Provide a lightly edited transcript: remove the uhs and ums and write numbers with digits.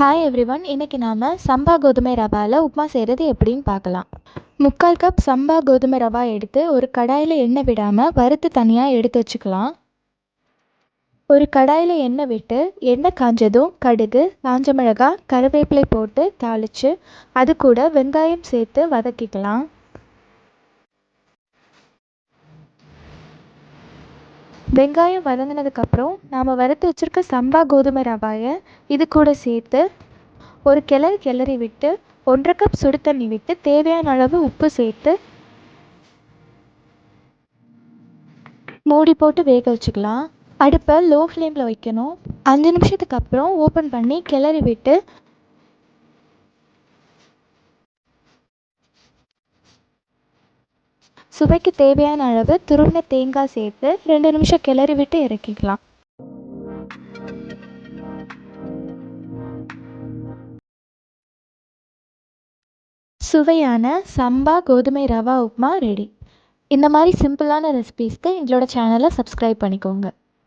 Hi everyone, இன்னைக்கு நாம் சம்பா கோதுமை ரவாவில் உப்புமா செய்கிறது எப்படின்னு பார்க்கலாம். 3/4 கப் சம்பா கோதுமை ரவா எடுத்து ஒரு கடாயில் எண்ணெய் விடாமல் வறுத்து தனியாக எடுத்து வச்சுக்கலாம். ஒரு கடாயில் எண்ணெய் விட்டு எண்ணெய் காஞ்சதும் கடுகு, காஞ்ச மிளகாய், கருவேப்பிலை போட்டு தாளித்து அது கூட வெங்காயம் சேர்த்து வதக்கிக்கலாம். வெங்காயம் வதங்கினதுக்கப்புறம் நாம் வறுத்து வச்சுருக்க சம்பா கோதுமை ரவாயை இது கூட சேர்த்து ஒரு கிளறி விட்டு 1/2 கப் சுடு தண்ணி விட்டு தேவையான அளவு உப்பு சேர்த்து மூடி போட்டு வேக வச்சுக்கலாம். அடுப்பை லோ ஃப்ளேமில் வைக்கணும். 5 நிமிஷத்துக்கு அப்புறம் ஓப்பன் பண்ணி கிளறி விட்டு சுவைக்கு தேவையான அளவு துருவின தேங்காய் சேர்த்து 2 நிமிஷம் கிளறி விட்டு இறக்கிக்கலாம். சுவையான சம்பா கோதுமை ரவா உப்புமா ரெடி. இந்த மாதிரி சிம்பிளான ரெசிபீஸ்க்கு எங்களோட சேனலை சப்ஸ்கிரைப் பண்ணிக்கோங்க.